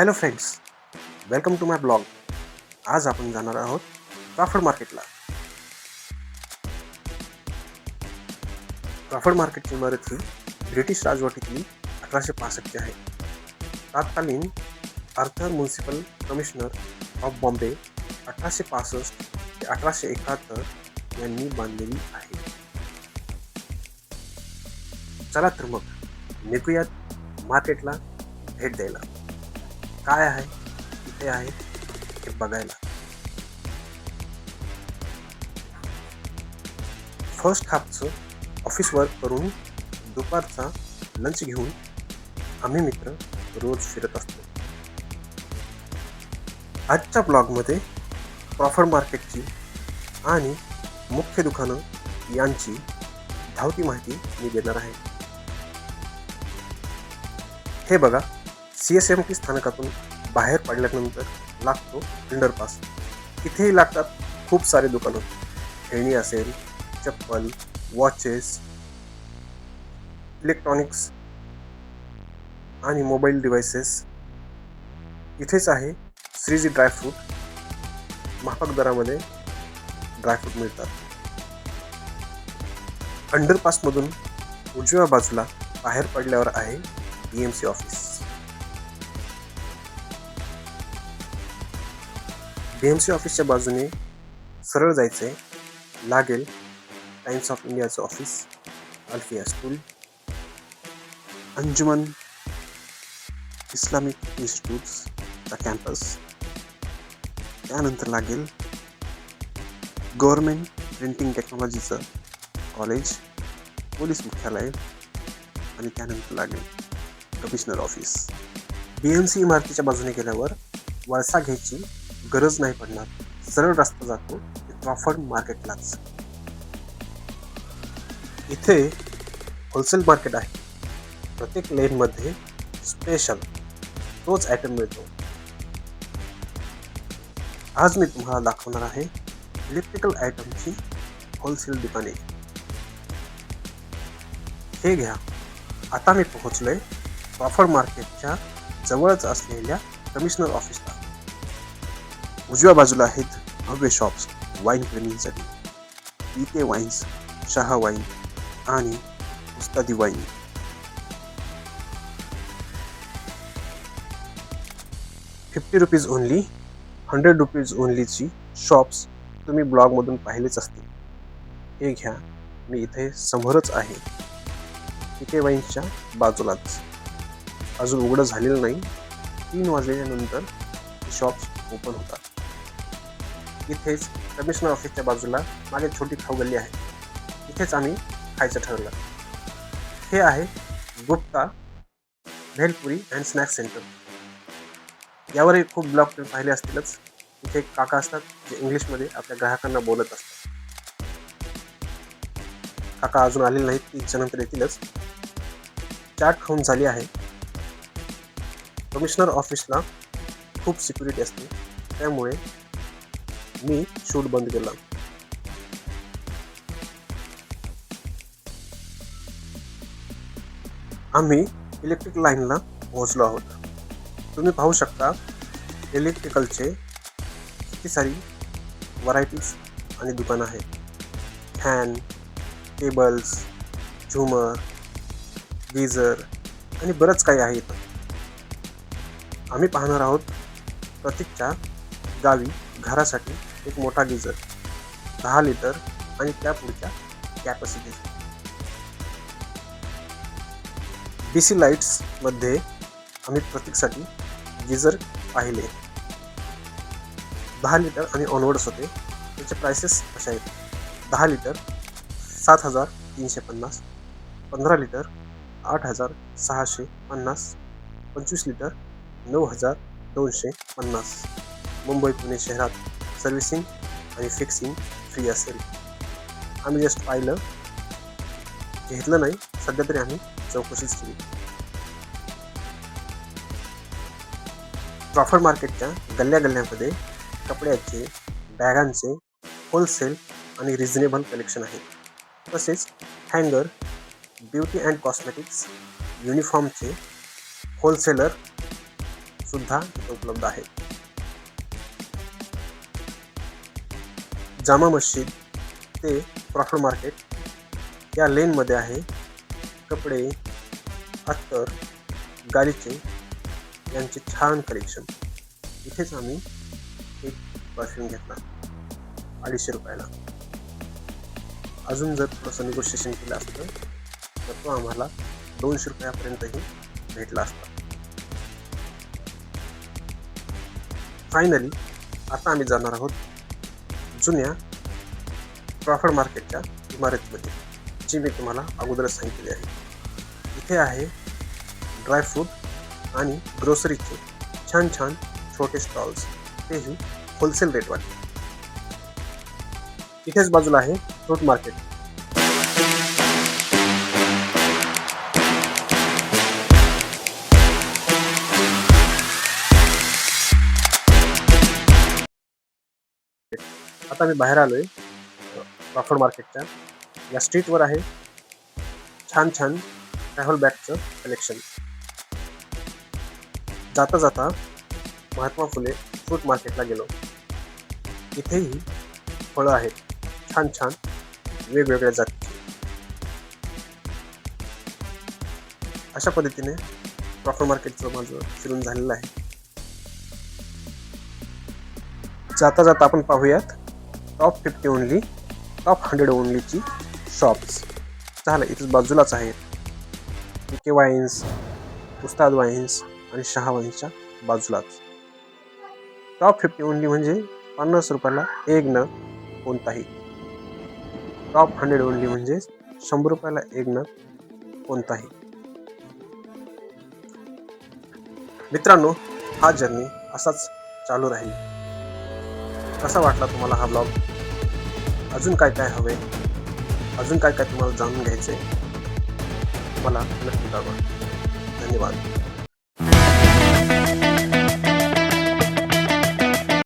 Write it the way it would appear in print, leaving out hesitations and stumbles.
Hello friends, welcome to my blog. आज आपण जाणार आहोत क्रॉफर्ड मार्केटला. क्रॉफर्ड मार्केटची इमारत ही ब्रिटिश राजवटीतली 1865ची आहे. तत्कालीन Arthur municipal commissioner of Bombay 1865 ते 1871 यांनी बांधलेली आहे. चला तर मग निघूयात मार्केटला भेट द्यायला. काय आहे, कुठे आहे हे बघायला. फर्स्ट हाफचं ऑफिस वर्क करून दुपारचा लंच घेऊन आम्ही मित्र रोज फिरत असतो. आजच्या ब्लॉगमध्ये क्रॉफर्ड मार्केटची आणि मुख्य दुकानं यांची धावती माहिती मी देणार आहे. हे बघा, CSMT स्थानकातून बाहेर पडल्यानंतर लागतो अंडरपास. इथेही लागतात खूप सारे दुकानं. खेळणी असेल, चप्पल, वॉचेस, इलेक्ट्रॉनिक्स आणि मोबाईल डिव्हाइसेस. इथेच आहे श्रीजी ड्रायफ्रूट. माफक दरामध्ये ड्रायफ्रूट मिळतात. अंडरपासमधून उजव्या बाजूला बाहेर पडल्यावर आहे BMC ऑफिस. BMC ऑफिसच्या बाजूने सरळ जायचंय, लागेल टाइम्स ऑफ इंडियाचं ऑफिस, अल्फिया स्कूल, अंजुमन इस्लामिक इन्स्टिट्यूटचा कॅम्पस. त्यानंतर लागेल गव्हर्नमेंट प्रिंटिंग टेक्नॉलॉजीचं कॉलेज, पोलीस मुख्यालय आणि त्यानंतर लागेल कमिशनर ऑफिस. BMC इमारतीच्या बाजूने गेल्यावर वळसा घ्यायची गरज नाही पडणार. सरळ रस्ता जातो क्रॉफर्ड मार्केटलाच. इथे होलसेल मार्केट आहे. प्रत्येक लेनमध्ये स्पेशल तोच आयटम मिळतो. आज मी तुम्हाला दाखवणार आहे इलेक्ट्रिकल आयटमची होलसेल दुकाने. हे घ्या, आता मी पोहोचलोय क्रॉफर्ड मार्केटच्या जवळच असलेल्या कमिशनर ऑफिसला. उजव्या बाजूला आहेत भव्य शॉप्स वाईन प्रेमींसाठी. इथे वाईन्स, चहा वाईन आणि उस्तादी वाईन. ₹50 ओनली, ₹100 ओनलीची शॉप्स तुम्ही ब्लॉगमधून पाहिलेच असतील. हे घ्या, मी इथे समोरच आहे. इथे वाईन्सच्या बाजूलाच. अजून उघडं झालेलं नाही. 3 वाजल्यानंतर शॉप्स ओपन होतात. इथेच कमिशनर ऑफिसच्या बाजूला मागे छोटी खाऊ गल्ली आहे. इथेच आम्ही खायचं ठरवलं. हे आहे Gupta bhelpuri and snacks centre. यावरही खूप ब्लॉग तुम्ही पाहिले असतीलच. इथे एक काका असतात जे इंग्लिशमध्ये आपल्या ग्राहकांना बोलत असतात. काका अजून आलेले नाहीत, 30 नंतर येतीलच. चाट खाऊन झाली आहे. कमिशनर ऑफिसला खूप सिक्युरिटी असते, त्यामुळे मी शूट बंद केला. आम्ही इलेक्ट्रिक लाईनला पोहोचलो आहोत. तुम्ही पाहू शकता इलेक्ट्रिकलचे किती सारी व्हरायटीज आणि दुकानं आहेत. फॅन, केबल्स, झुमर, गीझर आणि बरंच काही आहे इथं. आम्ही पाहणार आहोत प्रतीकच्या गावी घरासाठी एक मोठा गीझर, 10 लिटर आणि त्या पुढच्या कॅपॅसिटीचा. BC लाईट्स मध्ये आम्ही प्रतीकसाठी गीझर पाहिले. 10 लिटर आणि ऑनवर्ड्स होते. त्याचे प्राइसेस अशा आहेत. 10 litre 7,350, 15 litre 8,650, 25 litre 9,250. Mumbai Pune शहरात सर्व्हिसिंग आणि फिक्सिंग फ्री असेल. आम्ही जस्ट पाहिलं, घेतलं नाही. सध्या तरी आम्ही चौकशीच केली. क्रॉफर्ड मार्केटच्या गल्ल्या गल्ल्यामध्ये कपड्याचे, बॅगांचे होलसेल आणि रिझनेबल कलेक्शन आहे. तसेच हँगर, ब्युटी अँड कॉस्मेटिक्स, युनिफॉर्मचे होलसेलर, सुद्धा इथे उपलब्ध आहेत. जामा मस्जिद ते क्रॉफर्ड मार्केट या लेन मध्ये आहे. कपडे, अत्तर, गालिचे यांचे छान कलेक्शन. इथेच आम्ही एक परफ्यूम घेतला 250 रुपयाला. अजून जर थोडंसं निगोशिएशन केलं असतं तर तो आम्हाला 200 रुपयापर्यंतही भेटला असता. फायनली आता आम्ही जाणार आहोत जुन्या क्रॉफर्ड मार्केटच्या इमारतीमध्ये, जी मी तुम्हाला अगोदरच सांगितली आहे. इथे आहे ड्रायफ्रूट आणि ग्रोसरीचे छान छान छोटे स्टॉल्स, तेही होलसेल रेट वाटते. इथेच बाजूला आहे फ्रूट मार्केट. आता मी बाहेर आलोय क्रॉफर्ड मार्केटच्या. या स्ट्रीटवर आहे छान छान ट्रॅव्हल बॅगचं कलेक्शन. जाता जाता महात्मा फुले फ्रूट मार्केटला गेलो. इथेही फळं आहेत छान छान वेगवेगळ्या जातीची. अशा पद्धतीने क्रॉफर्ड मार्केटचं माझं फिरून झालेलं आहे. जाता जाता आपण पाहूयात टॉप 50 ओनली, टॉप 100 ओनलीची शॉप्स. झालं इथेच बाजूलाच आहेत. के वाईन्स, उस्ताद वाईन्स आणि शहा वाईन्सच्या बाजूलाच. टॉप 50 ओनली म्हणजे 50 रुपयाला एक नग कोणताही. टॉप 100 ओनली म्हणजे 100 रुपयाला एक नग कोणताही. मित्रांनो, हा जर्नी असाच चालू राहील. कसा वाटला तुम्हाला हा ब्लॉग? अजून काय काय हवे, अजून काय काय तुम्हाला जाणून घ्यायचे, मला नक्की कळवा. धन्यवाद.